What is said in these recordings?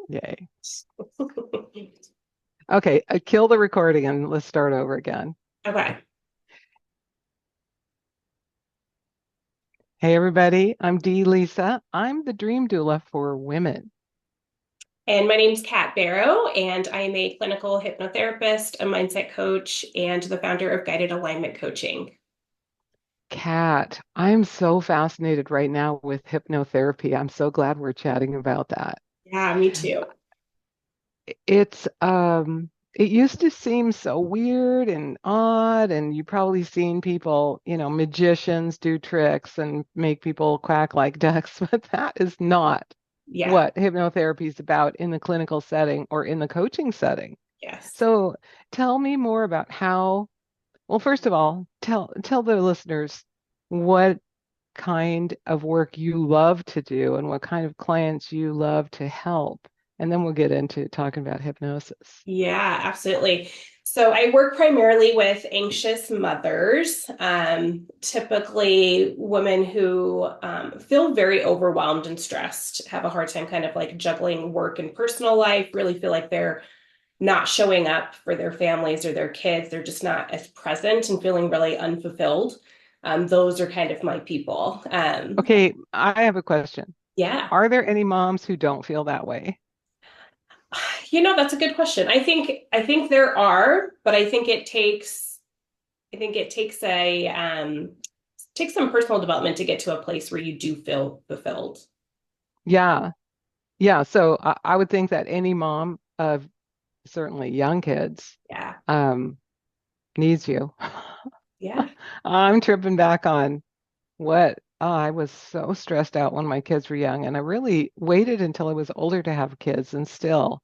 Yay. Okay, kill the recording and let's start over again. Okay. Hey, everybody, I'm Dee Lisa. I'm the dream doula for women. And my name's Kat Barrow, and I am a clinical hypnotherapist, a mindset coach, and the founder of Guided Alignment Coaching. Kat, I'm so fascinated right now with hypnotherapy. I'm so glad we're chatting about that. Yeah, me too. It used to seem so weird and odd, and you probably seen people, magicians do tricks and make people quack like ducks, but that is not Yeah. what hypnotherapy is about in the clinical setting or in the coaching setting. Yes. So tell me more about well, first of all, tell the listeners what kind of work you love to do and what kind of clients you love to help. And then we'll get into talking about hypnosis. Yeah, absolutely. So I work primarily with anxious mothers, typically women who feel very overwhelmed and stressed, have a hard time kind of like juggling work and personal life, really feel like they're not showing up for their families or their kids. They're just not as present and feeling really unfulfilled. Those are kind of my people. Okay, I have a question. Yeah, Are there any moms who don't feel that way? that's a good question. I think there are, but I think it takes a takes some personal development to get to a place where you do feel fulfilled. Yeah. Yeah. So I would think that any mom of certainly young kids Yeah, um, needs you. yeah, I'm tripping back on I was so stressed out when my kids were young, and I really waited until I was older to have kids. And still,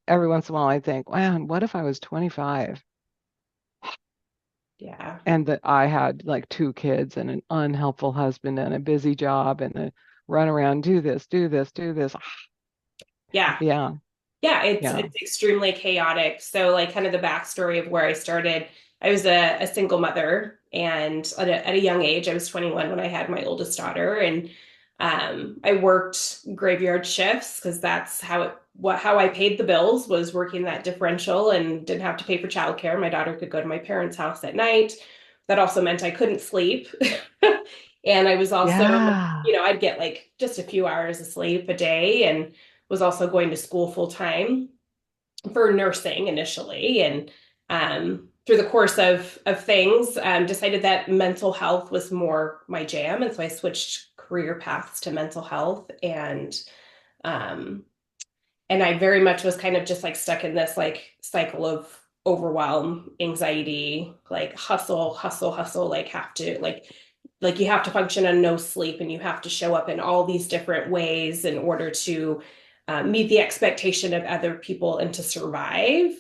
every once in a while I think, wow, what if I was 25 yeah, and that I had like two kids and an unhelpful husband and a busy job and a run around, do this, do this, do this. yeah. Yeah, Yeah, it's yeah, it's extremely chaotic. So like kind of the backstory of where I started, I was a single mother and at a young age, I was 21 when I had my oldest daughter and I worked graveyard shifts because that's how I paid the bills was working that differential and didn't have to pay for childcare. My daughter could go to my parents' house at night. That also meant I couldn't sleep. And I was also, yeah, I'd get like just a few hours of sleep a day and was also going to school full time for nursing initially. And through the course of things, decided that mental health was more my jam. And so I switched career paths to mental health. Um, and I very much was kind of just like stuck in this like cycle of overwhelm, anxiety, like hustle, hustle, hustle, like have to like you have to function on no sleep and you have to show up in all these different ways in order to meet the expectation of other people and to survive.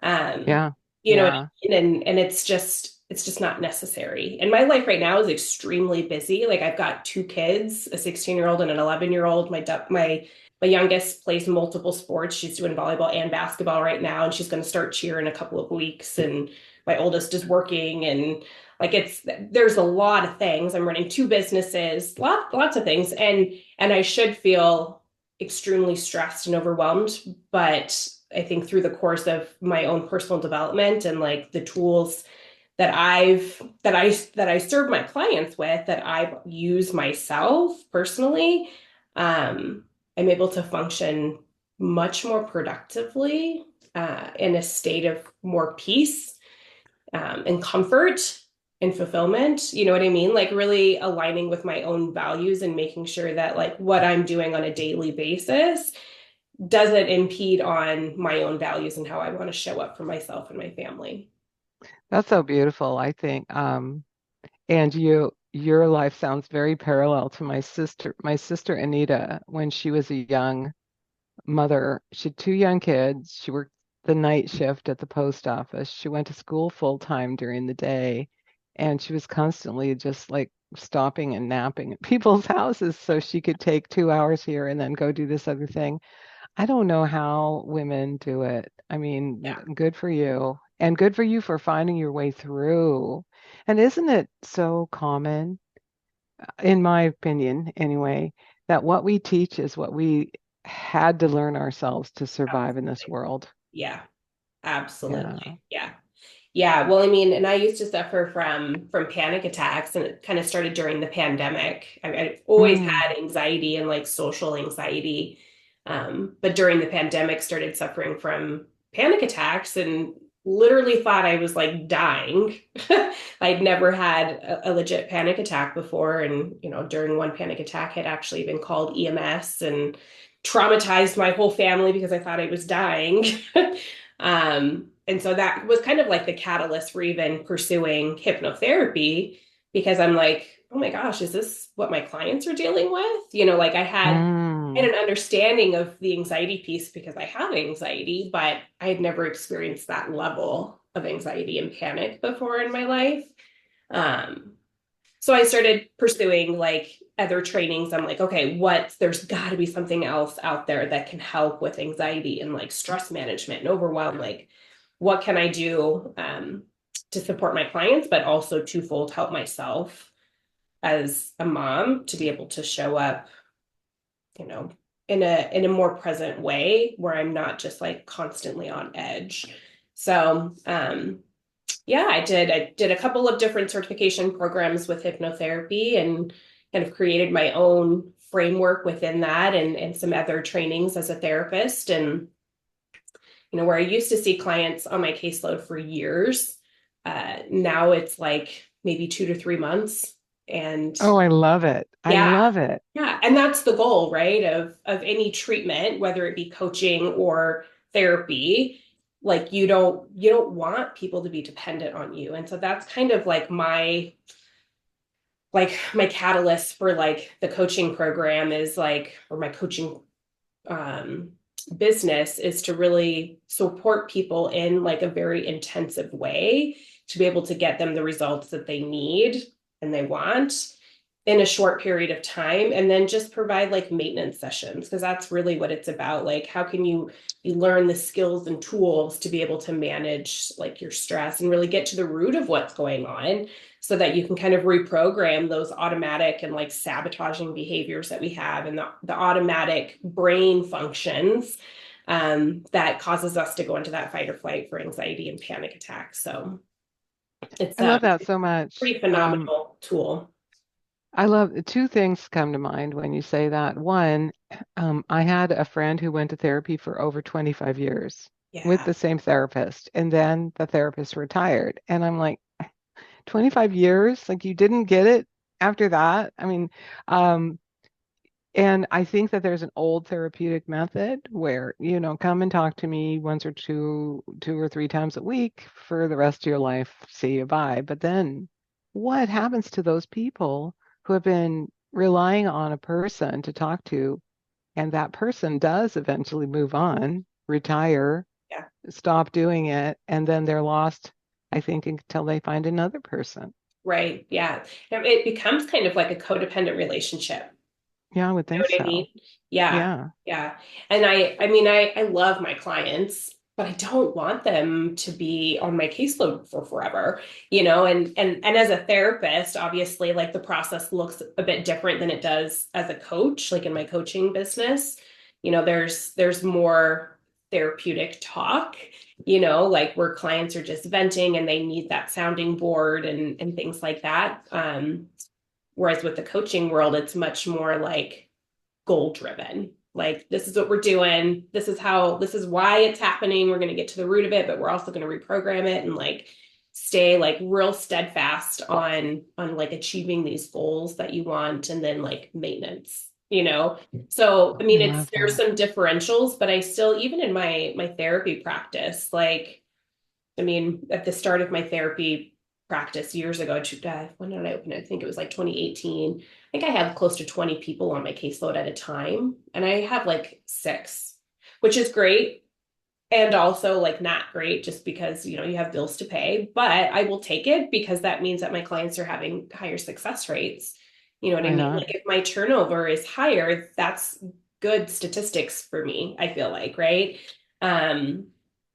Um, yeah, you know, yeah. and it's just not necessary. And my life right now is extremely busy. Like I've got two kids, a 16-year-old and an 11-year-old. My youngest plays multiple sports. She's doing volleyball and basketball right now, and she's going to start cheer in a couple of weeks. And my oldest is working, and like there's a lot of things. I'm running two businesses, lots of things, and I should feel extremely stressed and overwhelmed. But I think through the course of my own personal development and like the tools that I serve my clients with that I've used myself personally, um, I'm able to function much more productively in a state of more peace and comfort and fulfillment. You know what I mean? Like really aligning with my own values and making sure that like what I'm doing on a daily basis doesn't impede on my own values and how I want to show up for myself and my family. That's so beautiful, I think. And your life sounds very parallel to my sister. My sister Anita, when she was a young mother, she had two young kids. She worked the night shift at the post office. She went to school full time during the day, and she was constantly just like stopping and napping at people's houses so she could take 2 hours here and then go do this other thing. I don't know how women do it. I mean, Yeah. good for you. And good for you for finding your way through. And isn't it so common, in my opinion anyway, that what we teach is what we had to learn ourselves to survive in this Absolutely. world. Yeah, Yeah. absolutely. Yeah. Yeah, well, I mean, and I used to suffer from panic attacks, and it kind of started during the pandemic. I always Mm. had anxiety and like social anxiety, but during the pandemic, started suffering from panic attacks, and literally thought I was like dying. I'd never had a legit panic attack before, and during one panic attack, had actually been called EMS and traumatized my whole family because I thought I was dying. And so that was kind of like the catalyst for even pursuing hypnotherapy, because I'm like, oh my gosh, is this what my clients are dealing with? Like I had Mm. an understanding of the anxiety piece because I have anxiety, but I had never experienced that level of anxiety and panic before in my life. Um, so I started pursuing like other trainings. I'm like, okay, there's got to be something else out there that can help with anxiety and like stress management and overwhelm. Like, what can I do to support my clients, but also twofold help myself as a mom to be able to show up, you know, in a more present way where I'm not just like constantly on edge. So yeah, I did a couple of different certification programs with hypnotherapy, and kind of created my own framework within that, and some other trainings as a therapist. And where I used to see clients on my caseload for years, now it's like maybe 2 to 3 months. And Oh, I love it. I yeah, love it. yeah, and that's the goal, right? Of any treatment, whether it be coaching or therapy. Like you don't want people to be dependent on you. And so that's kind of like my catalyst for like the coaching program is like, or my coaching um business is to really support people in like a very intensive way to be able to get them the results that they need and they want in a short period of time, and then just provide like maintenance sessions, because that's really what it's about. Like, how can you learn the skills and tools to be able to manage like your stress and really get to the root of what's going on, so that you can kind of reprogram those automatic and like sabotaging behaviors that we have, and the automatic brain functions that causes us to go into that fight or flight for anxiety and panic attacks. So it's I a love that so much. pretty phenomenal tool. I love two things come to mind when you say that. One, I had a friend who went to therapy for over 25 years with Yeah. the same therapist, and then the therapist retired. And I'm like, 25 years? Like you didn't get it after that? I mean, um, and I think that there's an old therapeutic method where, come and talk to me once or two or three times a week for the rest of your life. See you, bye. But then what happens to those people who have been relying on a person to talk to, and that person does eventually move on, retire, Yeah. stop doing it, and then they're lost, I think, until they find another person. Right. Yeah. It becomes kind of like a codependent relationship. Yeah, I would You know think what I so. mean? Yeah. Yeah. Yeah. And I mean, I love my clients, but I don't want them to be on my caseload for forever, and as a therapist, obviously, like the process looks a bit different than it does as a coach, like in my coaching business. There's more therapeutic talk, like where clients are just venting and they need that sounding board and things like that. Whereas with the coaching world, it's much more like goal driven. Like, this is what we're doing. This is why it's happening. We're going to get to the root of it, but we're also going to reprogram it and like stay like real steadfast on like achieving these goals that you want, and then like maintenance. So I I mean, love there's that. some differentials, but I still, even in my therapy practice, like, I mean, at the start of my therapy practice years ago, when did I open it? I think it was like 2018. I think I had close to 20 people on my caseload at a time, and I have like six, which is great. And also like not great, just because, you have bills to pay, but I will take it because that means that my clients are having higher success rates. You know what I Right mean? on. Like, if my turnover is higher, that's good statistics for me, I feel like, right? Um,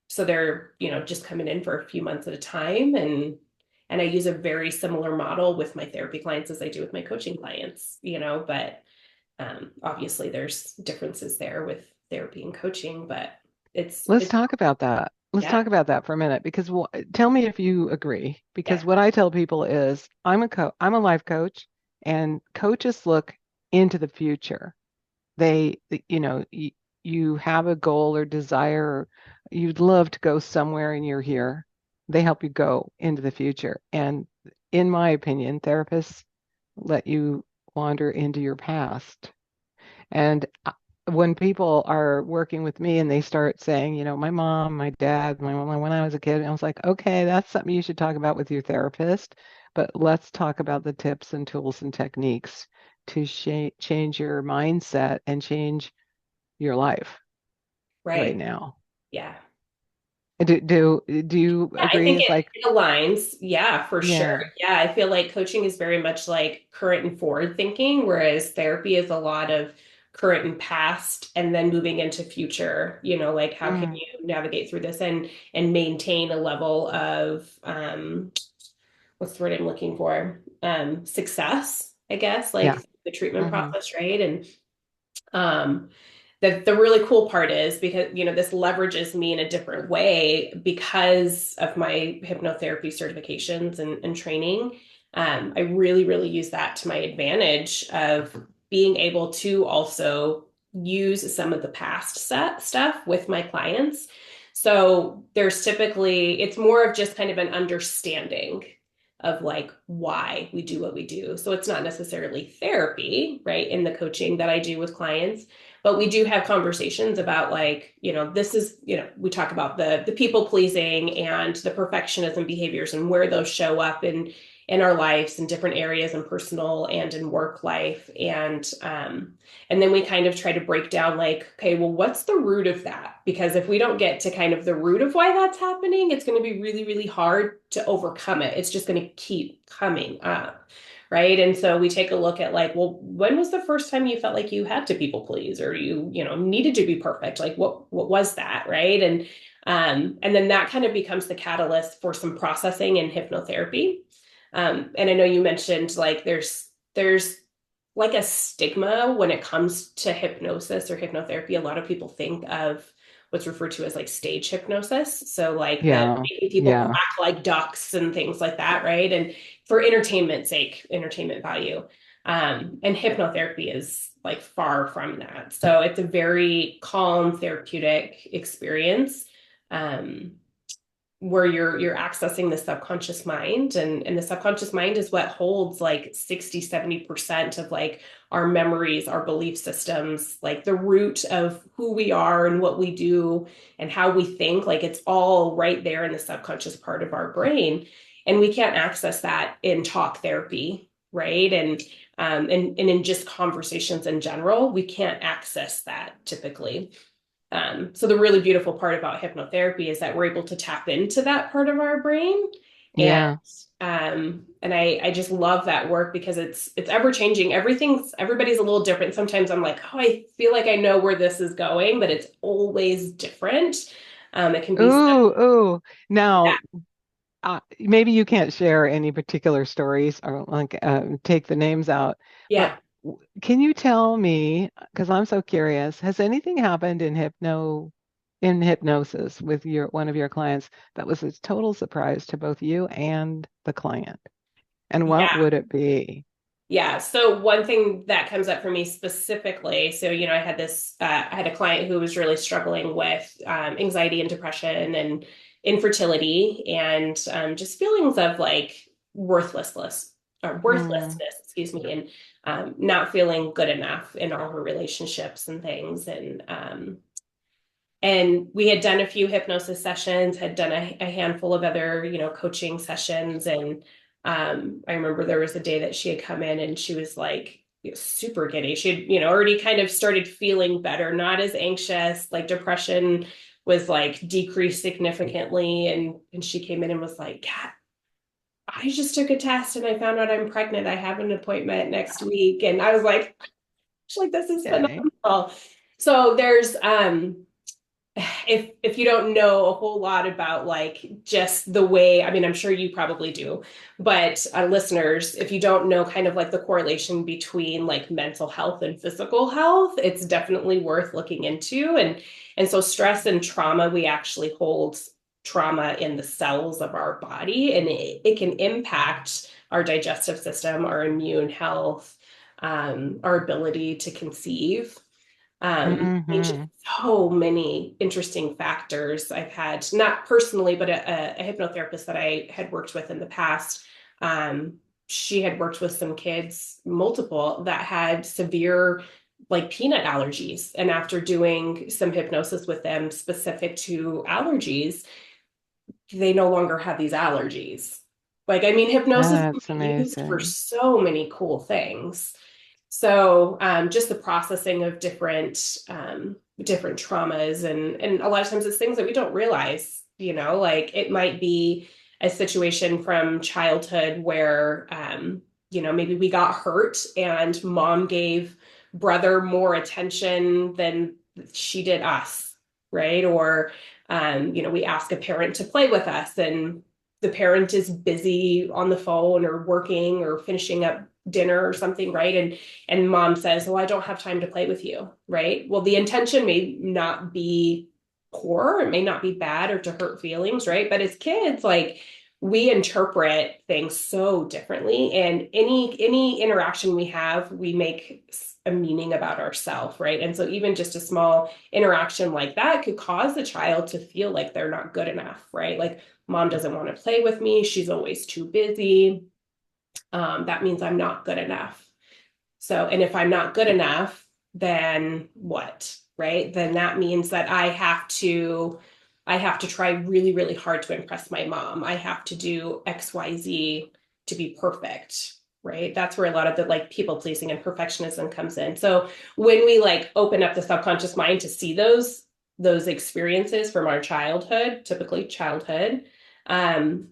so they're, just coming in for a few months at a time, and I use a very similar model with my therapy clients as I do with my coaching clients, but Obviously, there's differences there with therapy and coaching, but Let's it's talk about that. Let's yeah, talk about that for a minute because tell me if you agree. yeah, Because what I tell people is I'm a life coach, and coaches look into the future. They, you have a goal or desire, or you'd love to go somewhere and you're here. They help you go into the future. And in my opinion, therapists let you wander into your past. And when people are working with me and they start saying, my mom, my dad, my mom, when I was a kid, I was like, okay, that's something you should talk about with your therapist, but let's talk about the tips and tools and techniques to change your mindset and change your life right right, now. yeah. Do you Yeah, I agree? think It's like, it aligns. Yeah, for sure. yeah, Yeah, I feel like coaching is very much like current and forward thinking, whereas therapy is a lot of current and past and then moving into future, like how can mm, you navigate through this and maintain a level of what's the word I'm looking for? Success, I guess, yeah, like the treatment hmm, process, right? And um the really cool part is because this leverages me in a different way because of my hypnotherapy certifications and training. I really use that to my advantage of being able to also use some of the past set stuff with my clients. So there's typically it's more of just kind of an understanding of like why we do what we do. So it's not necessarily therapy, right, in the coaching that I do with clients, but we do have conversations about like this is we talk about the people pleasing and the perfectionism behaviors and where those show up in our lives in different areas in personal and in work life, and then we kind of try to break down like, okay, well, what's the root of that? Because if we don't get to kind of the root of why that's happening, it's going to be really hard to overcome it. It's just going to keep coming up, right? And so we take a look at like, well, when was the first time you felt like you had to people please or you needed to be perfect? Like what was that, right? And then that kind of becomes the catalyst for some processing in hypnotherapy. And I know you mentioned like there's like a stigma when it comes to hypnosis or hypnotherapy. A lot of people think of what's referred to as like stage hypnosis. So like the yeah, making people yeah, quack like ducks and things like that, right? And for entertainment sake, entertainment value. And hypnotherapy is like far from that. So it's a very calm, therapeutic experience. Um, where you're accessing the subconscious mind, and the subconscious mind is what holds like 60-70% of like our memories, our belief systems, like the root of who we are and what we do and how we think. Like it's all right there in the subconscious part of our brain, and we can't access that in talk therapy, right? And in just conversations in general, we can't access that typically. So the really beautiful part about hypnotherapy is that we're able to tap into that part of our brain. And yeah. I just love that work because it's ever changing. Everybody's a little different. Sometimes I'm like, oh, I feel like I know where this is going, but it's always different. It can be Ooh, ooh. yeah, Now, maybe you can't share any particular stories or like take the names out, but yeah. can you tell me, because I'm so curious, has anything happened in hypnosis with your one of your clients that was a total surprise to both you and the client? And what Yeah. would it be? Yeah. So one thing that comes up for me specifically, so I had a client who was really struggling with anxiety and depression and infertility and just feelings of like worthlessness or Mm, worthlessness, excuse me, and not feeling good enough in all her relationships and things. And we had done a few hypnosis sessions, had done a handful of other, coaching sessions. And I remember there was a day that she had come in and she was like super giddy. She had, already kind of started feeling better, not as anxious, like depression was like decreased significantly. And she came in and was like, Kat, I just took a test and I found out I'm pregnant. I have an appointment next week. And I was like, this is okay. phenomenal. So there's if you don't know a whole lot about like just the way, I mean, I'm sure you probably do, but listeners, if you don't know kind of like the correlation between like mental health and physical health, it's definitely worth looking into. And so stress and trauma, we actually hold trauma in the cells of our body, and it can impact our digestive system, our immune health, our ability to conceive. I mean, just Hmm. so many interesting factors. I've had, not personally, but a hypnotherapist that I had worked with in the past. Um, she had worked with some kids, multiple, that had severe like peanut allergies. And after doing some hypnosis with them specific to allergies, they no longer have these allergies. Like, I mean, hypnosis can That's be used for amazing. so many cool things. So just the processing of different traumas, and a lot of times it's things that we don't realize, like it might be a situation from childhood where maybe we got hurt and mom gave brother more attention than she did us, right? Or we ask a parent to play with us and the parent is busy on the phone or working or finishing up dinner or something, right? And mom says, "Oh, I don't have time to play with you," right? Well, the intention may not be poor, it may not be bad or to hurt feelings, right? But as kids, like we interpret things so differently, and any interaction we have, we make a meaning about ourselves, right? And so even just a small interaction like that could cause the child to feel like they're not good enough, right? Like mom doesn't want to play with me, she's always too busy. That means I'm not good enough. So, and if I'm not good enough, then what? Right? Then that means that I have to try really, really hard to impress my mom. I have to do XYZ to be perfect. Right. That's where a lot of the like people pleasing and perfectionism comes in. So when we like open up the subconscious mind to see those experiences from our childhood, typically childhood, um,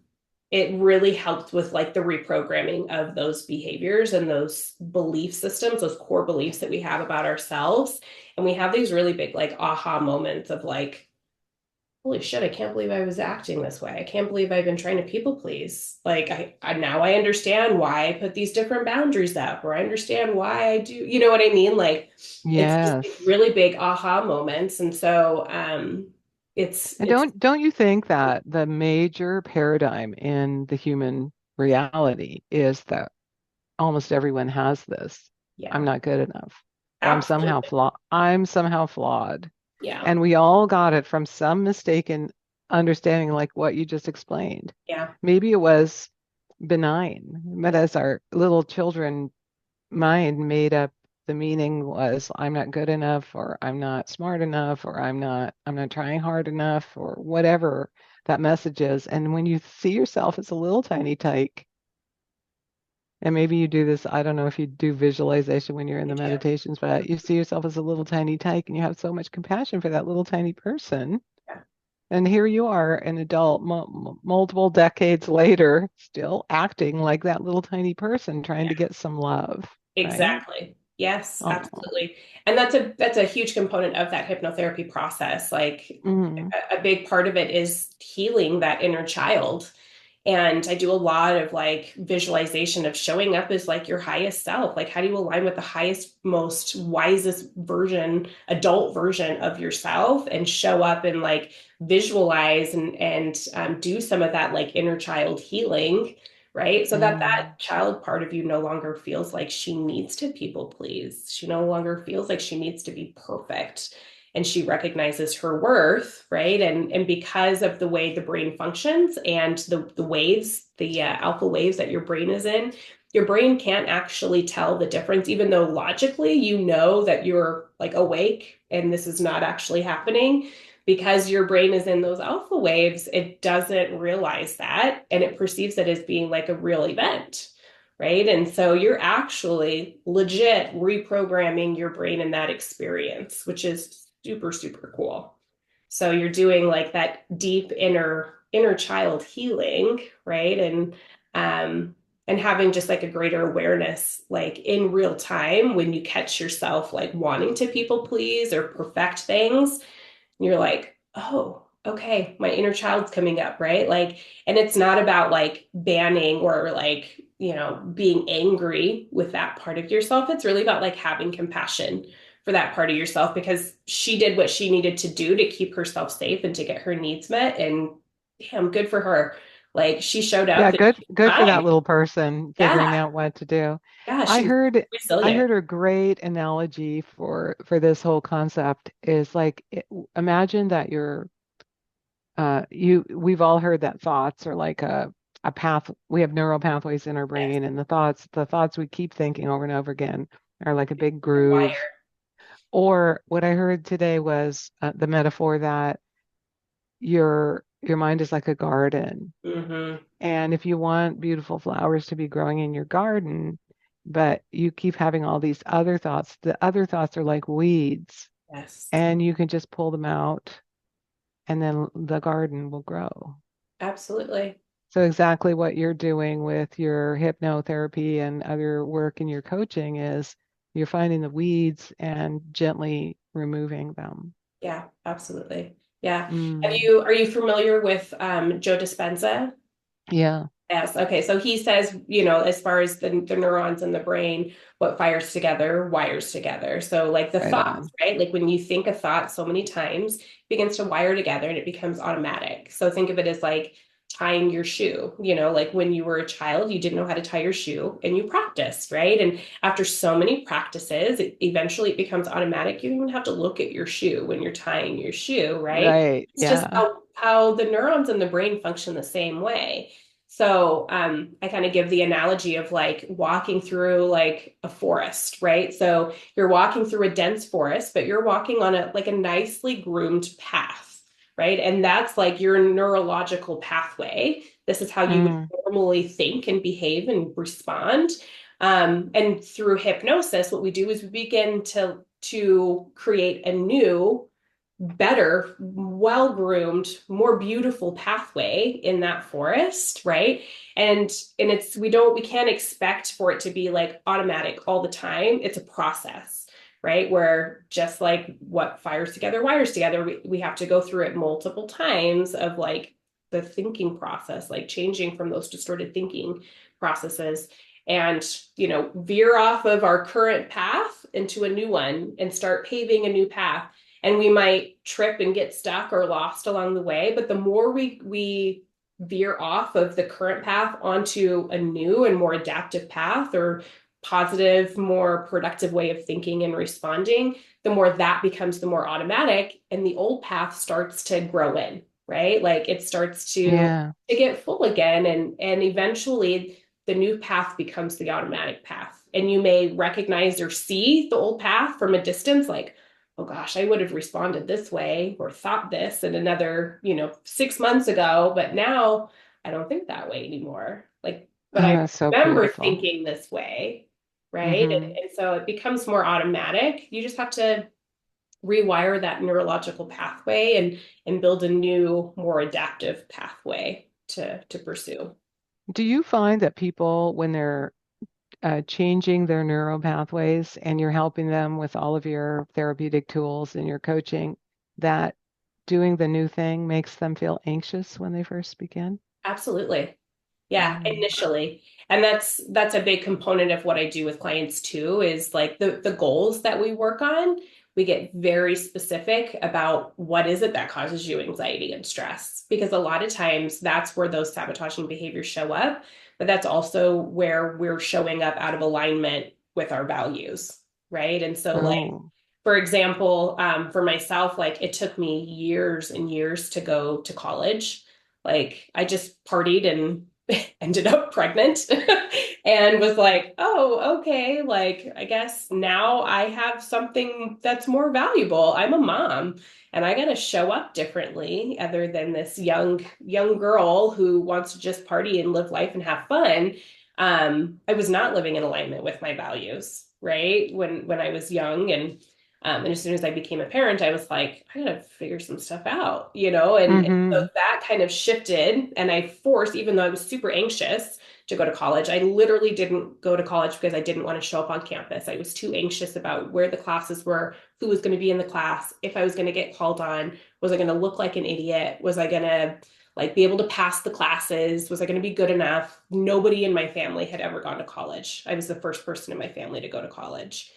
it really helped with like the reprogramming of those behaviors and those belief systems, those core beliefs that we have about ourselves. And we have these really big like aha moments of like, holy shit, I can't believe I was acting this way. I can't believe I've been trying to people please. Like I now I understand why I put these different boundaries up, or I understand why I do, you know what I mean? Like it's just these Yes. really big aha moments. And so And it's don't you think that the major paradigm in the human reality is that almost everyone has this? I'm yeah, not good enough, or absolutely. I'm somehow flawed. Yeah. And we all got it from some mistaken understanding, like what you just explained. Yeah. Maybe it was benign, but Yeah. as our little children mind made up, the meaning was I'm not good enough, or I'm not smart enough, or I'm not trying hard enough, or whatever that message is. And when you see yourself as a little tiny tyke, and maybe you do this, I don't know if you do visualization when you're in I the do. meditations, but you see yourself as a little tiny tyke and you have so much compassion for that little tiny person. Yeah. And here you are, an adult, multiple decades later, still acting like that little tiny person trying to get some love, right? Exactly. Yes, Oh, absolutely. And that's a huge component of that hypnotherapy process. Like mm, a big part of it is healing that inner child. And I do a lot of like visualization of showing up as like your highest self. Like, how do you align with the highest, most wisest version, adult version of yourself, and show up and like visualize and do some of that like inner child healing, right? So that mm, that child part of you no longer feels like she needs to people please. She no longer feels like she needs to be perfect, and she recognizes her worth, right? And because of the way the brain functions and the waves, the alpha waves that your brain is in, your brain can't actually tell the difference, even though logically you know that you're like awake and this is not actually happening. Because your brain is in those alpha waves, it doesn't realize that, and it perceives it as being like a real event, right? And so you're actually legit reprogramming your brain in that experience, which is super, super cool. So you're doing like that deep inner child healing, right? Um and having just like a greater awareness like in real time when you catch yourself like wanting to people please or perfect things, you're like, oh, okay, my inner child's coming up, right? Like, and it's not about like banning or like, being angry with that part of yourself. It's really about like having compassion for that part of yourself because she did what she needed to do to keep herself safe and to get her needs met. And damn, good for her. Like, she showed Yeah, up and she good for that tried. little person Yeah, figuring out what to do. yeah, I she was heard I resilient. heard a great analogy for this whole concept is like imagine that we've all heard that thoughts are like a path. We have neural pathways in our Yes, brain, and the thoughts we keep thinking over and over again are like a big the groove. wire. Or what I heard today was the metaphor that your mind is like a garden. Hmm. And if you want beautiful flowers to be growing in your garden, but you keep having all these other thoughts, the other thoughts are like weeds, Yes, and you can just pull them out, and then the garden will grow. absolutely. So exactly what you're doing with your hypnotherapy and other work in your coaching is you're finding the weeds and gently removing them. Yeah, absolutely. Yeah. Mm, Are you familiar with Joe Dispenza? yeah, Yes. Okay. So he says, as far as the neurons in the brain, what fires together wires together. So like the right thoughts, on. right? Like when you think a thought so many times, it begins to wire together and it becomes automatic. So think of it as like tying your shoe, like when you were a child, you didn't know how to tie your shoe and you practiced, right? And after so many practices, eventually it becomes automatic. You don't even have to look at your shoe when you're tying your shoe, right? Right. It's just Yeah. how the neurons in the brain function the same way. So I kind of give the analogy of like walking through like a forest, right? So you're walking through a dense forest, but you're walking on a nicely groomed path, right? And that's like your neurological pathway. This is how you would Mm, normally think and behave and respond. And through hypnosis, what we do is we begin to create a new better, well groomed, more beautiful pathway in that forest, right? And we can't expect for it to be like automatic all the time. It's a process, right? Where just like what fires together wires together, we have to go through it multiple times of like the thinking process, like changing from those distorted thinking processes and veer off of our current path into a new one and start paving a new path, and we might trip and get stuck or lost along the way. But the more we veer off of the current path onto a new and more adaptive path or positive, more productive way of thinking and responding, the more that becomes the more automatic, and the old path starts to grow in, right? Like it starts yeah. to get full again, and eventually the new path becomes the automatic path. And you may recognize or see the old path from a distance, like, oh gosh, I would have responded this way or thought this in another, 6 months ago, but now I don't think that way anymore. Like, but Oh, I that's so remember beautiful. thinking this way, right? Hmm. And so it becomes more automatic. You just have to rewire that neurological pathway and build a new, more adaptive pathway to pursue. Do you find that people, when they're changing their neural pathways and you're helping them with all of your therapeutic tools and your coaching, that doing the new thing makes them feel anxious when they first begin? Absolutely. Yeah, Mm. initially. And that's a big component of what I do with clients too, is like the goals that we work on. We get very specific about what is it that causes you anxiety and stress. Because a lot of times that's where those sabotaging behaviors show up, but that's also where we're showing up out of alignment with our values, right? And so like Oh, for example, for myself, like it took me years and years to go to college. Like I just partied and ended up pregnant and was like, oh, okay, like I guess now I have something that's more valuable. I'm a mom and I got to show up differently other than this young girl who wants to just party and live life and have fun. I was not living in alignment with my values, right? When I was young, and And as soon as I became a parent, I was like, I gotta figure some stuff out, you know? And so Mm-hmm. that kind of shifted. And I forced, even though I was super anxious to go to college, I literally didn't go to college because I didn't want to show up on campus. I was too anxious about where the classes were, who was going to be in the class, if I was going to get called on, was I going to look like an idiot? Was I going to like be able to pass the classes? Was I going to be good enough? Nobody in my family had ever gone to college. I was the first person in my family to go to college.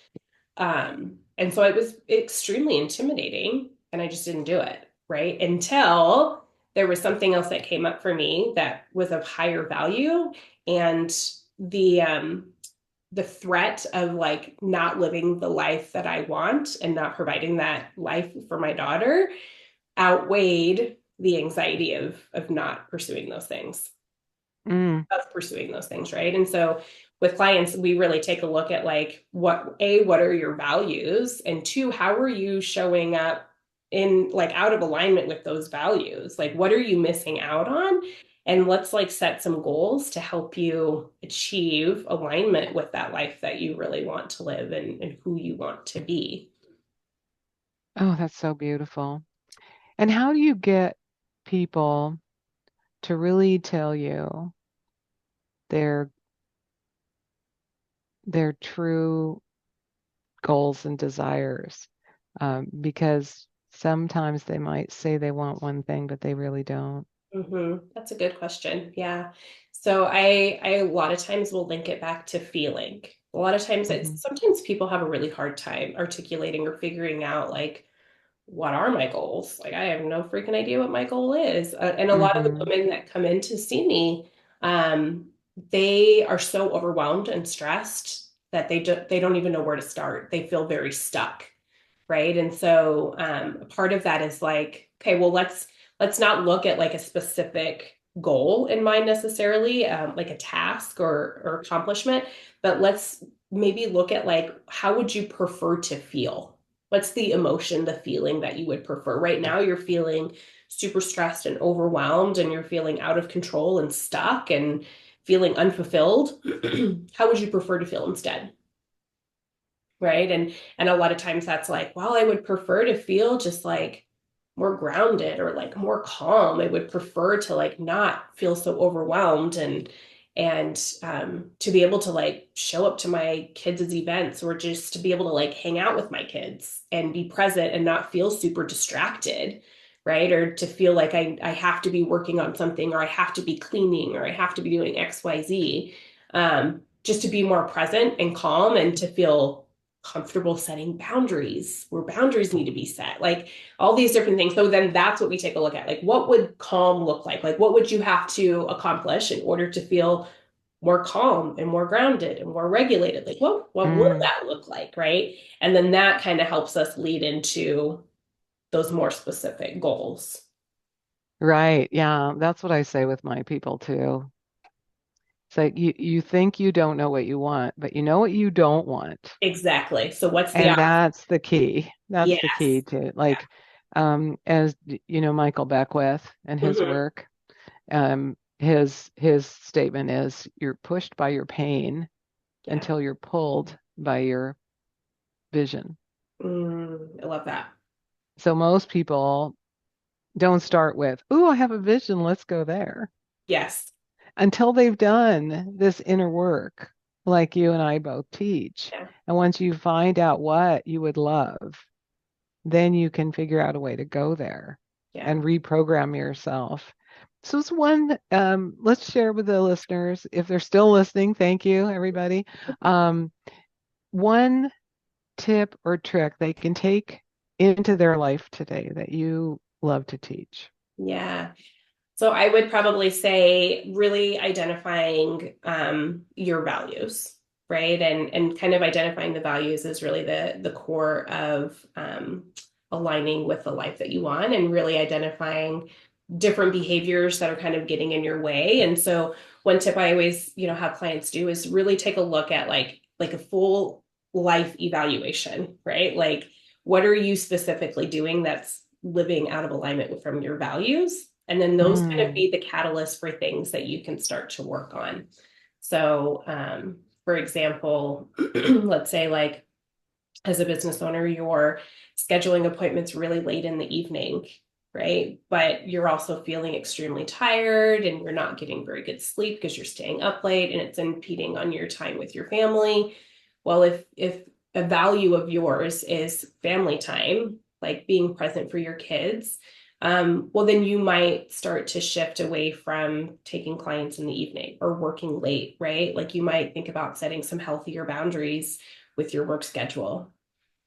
And so it was extremely intimidating, and I just didn't do it, right? Until there was something else that came up for me that was of higher value, and the um the threat of like not living the life that I want and not providing that life for my daughter outweighed the anxiety of not pursuing those things, Mm. of pursuing those things, right? And so with clients, we really take a look at like what are your values, and two, how are you showing up in like out of alignment with those values? Like what are you missing out on? And let's like set some goals to help you achieve alignment with that life that you really want to live, and who you want to be. Oh, that's so beautiful. And how do you get people to really tell you their their true goals and desires? Because sometimes they might say they want one thing, but they really don't. That's a good question. Yeah. So I a lot of times will link it back to feeling. A lot of times Hmm. it's sometimes people have a really hard time articulating or figuring out like what are my goals? Like I have no freaking idea what my goal is. And a lot of the Hmm. women that come in to see me, um, they are so overwhelmed and stressed that they don't even know where to start. They feel very stuck, right? And so a part of that is like, okay, well, let's not look at like a specific goal in mind necessarily, like a task or accomplishment, but let's maybe look at like how would you prefer to feel? What's the emotion, the feeling that you would prefer? Right now, you're feeling super stressed and overwhelmed, and you're feeling out of control and stuck and feeling unfulfilled. How would you prefer to feel instead? Right. And a lot of times that's like, well, I would prefer to feel just like more grounded or like more calm. I would prefer to like not feel so overwhelmed, and to be able to like show up to my kids' events, or just to be able to like hang out with my kids and be present and not feel super distracted, right? Or to feel like I have to be working on something, or I have to be cleaning, or I have to be doing XYZ. Just to be more present and calm, and to feel comfortable setting boundaries where boundaries need to be set, like all these different things. So then that's what we take a look at, like what would calm look like what would you have to accomplish in order to feel more calm and more grounded and more regulated, like what would Mm. that look like, right? And then that kind of helps us lead into those more specific goals. Right. Yeah. That's what I say with my people too. It's like you think you don't know what you want, but you know what you don't want. Exactly, so what's the And opposite? that's the key. That's the key Yes. to like, as you know, Michael Beckwith and his Mm-hmm. work, his statement is you're pushed by your pain Yeah. until you're pulled by your vision. I love that. So most people don't start with, "Ooh, I have a vision, let's go there," Yes. until they've done this inner work, like you and I both teach. Yeah. And once you find out what you would love, then you can figure out a way to go there Yeah. and reprogram yourself. So it's one, let's share with the listeners, if they're still listening, thank you, everybody. Um, one tip or trick they can take into their life today that you love to teach. Yeah. So I would probably say really identifying your values, right? And kind of identifying the values is really the core of aligning with the life that you want, and really identifying different behaviors that are kind of getting in your way. And so one tip I always, have clients do is really take a look at like a full life evaluation, right? Like what are you specifically doing that's living out of alignment with from your values? And then those kind of Mm, be the catalyst for things that you can start to work on. So, for example, let's say like as a business owner, you're scheduling appointments really late in the evening, right? But you're also feeling extremely tired and you're not getting very good sleep because you're staying up late and it's impeding on your time with your family. Well, if a value of yours is family time, like being present for your kids, well, then you might start to shift away from taking clients in the evening or working late, right? Like you might think about setting some healthier boundaries with your work schedule,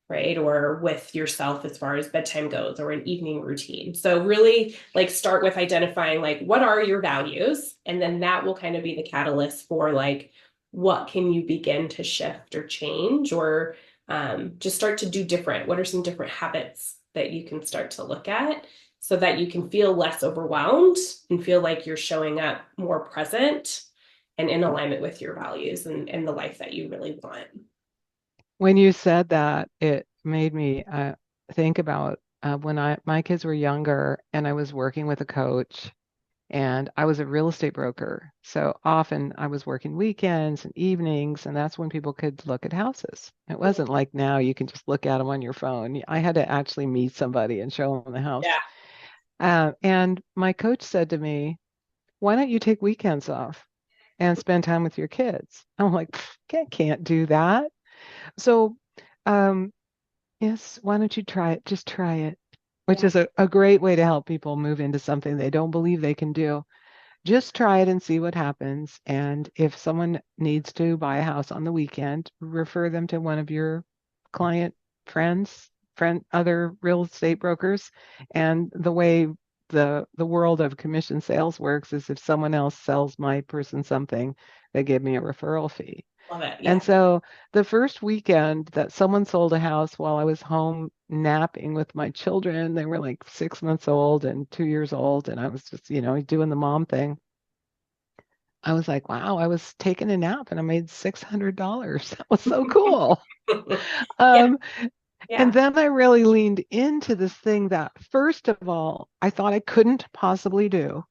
right? Or with yourself as far as bedtime goes or an evening routine. So really like start with identifying like what are your values? And then that will kind of be the catalyst for like what can you begin to shift or change or just start to do different? What are some different habits that you can start to look at so that you can feel less overwhelmed and feel like you're showing up more present and in alignment with your values and the life that you really want. When you said that, it made me think about when my kids were younger and I was working with a coach and I was a real estate broker. So often I was working weekends and evenings, and that's when people could look at houses. It wasn't like now you can just look at them on your phone. I had to actually meet somebody and show them the house. Yeah. And my coach said to me, "Why don't you take weekends off and spend time with your kids?" I'm like, Can't do that." So, um, yes, why don't you try it? Just try it, which Yeah. is a great way to help people move into something they don't believe they can do. Just try it and see what happens. And if someone needs to buy a house on the weekend, refer them to one of your client other real estate brokers. And the way the world of commission sales works is if someone else sells my person something, they give me a referral fee. Love it. And Yeah. so the first weekend that someone sold a house while I was home napping with my children, they were like 6 months old and 2 years old, and I was just, doing the mom thing. I was like, wow, I was taking a nap and I made $600. That was so cool. Yeah. Um, and Yeah. then I really leaned into this thing that, first of all, I thought I couldn't possibly do,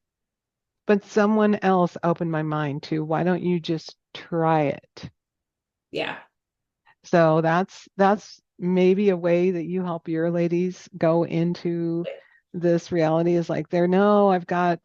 but someone else opened my mind to, why don't you just try it? Yeah. So that's maybe a way that you help your ladies go into this reality is like they're no, I've got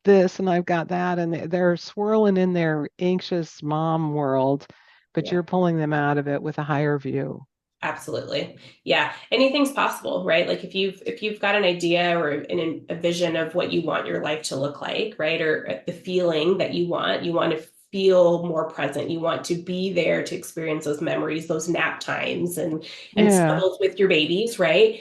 this and I've got that, and they're swirling in their anxious mom world, but Yeah. you're pulling them out of it with a higher view. Absolutely. Yeah. Anything's possible, right? Like if you've got an idea or a vision of what you want your life to look like, right? Or the feeling that you want to feel more present. You want to be there to experience those memories, those nap times and Yeah. snuggles with your babies, right?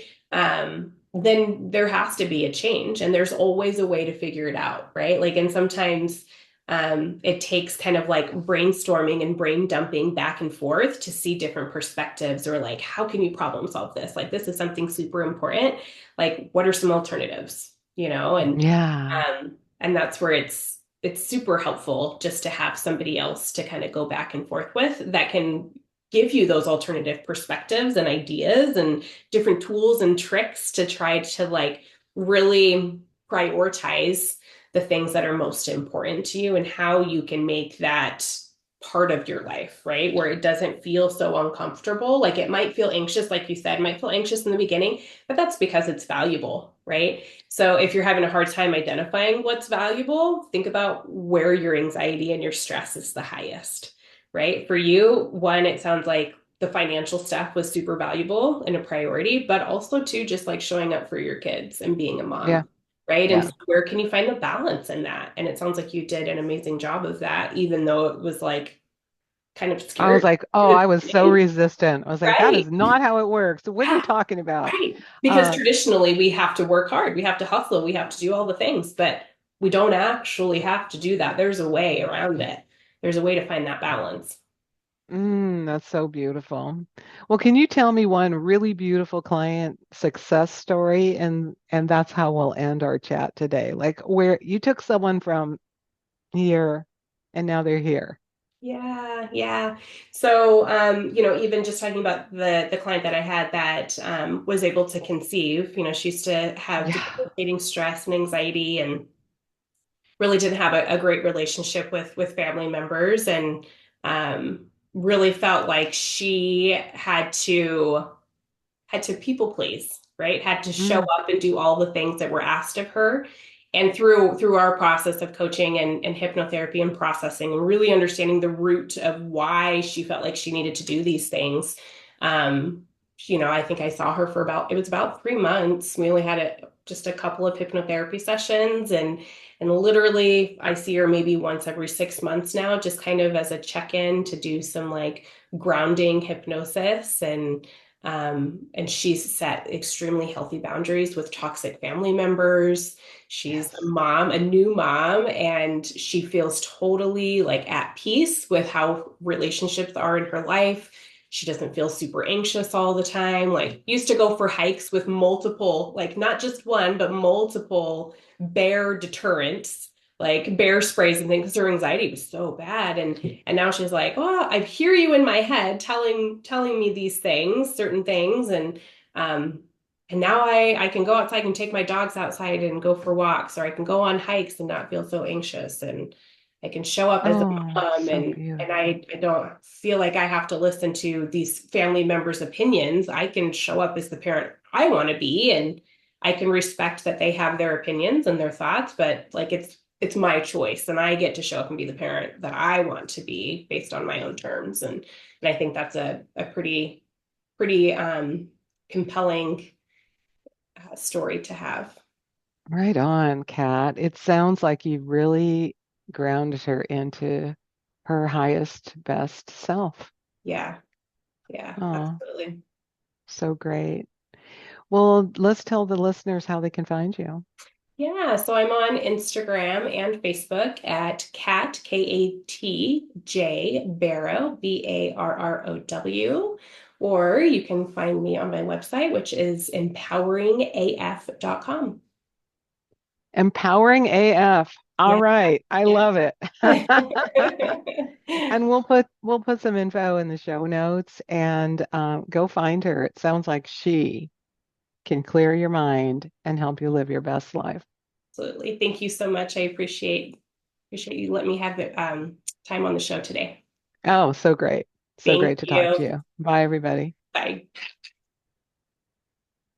Then there has to be a change and there's always a way to figure it out, right? Like and sometimes it takes kind of like brainstorming and brain dumping back and forth to see different perspectives or like, how can you problem solve this? Like, this is something super important. Like, what are some alternatives? You know, Yeah. and that's where it's super helpful just to have somebody else to kind of go back and forth with that can give you those alternative perspectives and ideas and different tools and tricks to try to like really prioritize the things that are most important to you and how you can make that part of your life, right? Where it doesn't feel so uncomfortable. Like it might feel anxious, like you said, might feel anxious in the beginning, but that's because it's valuable, right? So if you're having a hard time identifying what's valuable, think about where your anxiety and your stress is the highest, right? For you, one, it sounds like the financial stuff was super valuable and a priority, but also too, just like showing up for your kids and being a Yeah. mom, right? And Yeah. so where can you find the balance in that? And it sounds like you did an amazing job of that, even though it was like kind of I was scary like, oh, in the I was so beginning. resistant. I was like, that Right. is not how it works. What are you Yeah. talking about? Right. Because Uh, traditionally we have to work hard, we have to hustle, we have to do all the things, but we don't actually have to do that. There's a way around it. There's a way to find that balance. that's so beautiful. Well, can you tell me one really beautiful client success story? And that's how we'll end our chat today. Like where you took someone from here and now they're here. Yeah, yeah. So, even just talking about the client that I had that was able to conceive, she used to have Yeah. debilitating stress and anxiety and really didn't have a great relationship with family members and really felt like she had to people please, right? Had to show Mm, up and do all the things that were asked of her. And through our process of coaching and hypnotherapy and processing and really understanding the root of why she felt like she needed to do these things, um, I think I saw her for it was about 3 months. We only had just a couple of hypnotherapy sessions, and literally I see her maybe once every 6 months now, just kind of as a check-in to do some like grounding hypnosis, and she's set extremely healthy boundaries with toxic family members. She's yes. a new mom, and she feels totally like at peace with how relationships are in her life. She doesn't feel super anxious all the time. Like, used to go for hikes with multiple, like not just one, but multiple bear deterrents, like bear sprays and things, because her anxiety was so bad. And now she's like, oh, I hear you in my head telling me these things, certain things, um and now I can go outside and take my dogs outside and go for walks, or I can go on hikes and not feel so anxious, and I can show up as a Oh, mom, so and beautiful. I don't feel like I have to listen to these family members' opinions. I can show up as the parent I want to be, and I can respect that they have their opinions and their thoughts, but like it's my choice, and I get to show up and be the parent that I want to be based on my own terms. And I think that's a pretty compelling story to have. Right on, Kat. It sounds like you really grounded her into her highest, best self. Yeah, yeah, Oh, absolutely. so great. Well, let's tell the listeners how they can find you. Yeah, so I'm on Instagram and Facebook at Katj Barrow, Barrow, or you can find me on my website, which is empoweringaf.com. Empowering AF. All Yeah, right. I yeah. love it. And we'll put some info in the show notes and go find her. It sounds like she can clear your mind and help you live your best life. Absolutely. Thank you so much. I appreciate you letting me have the time on the show today. Oh, so great. So Thank great to talk you. to you. Bye, everybody. Bye.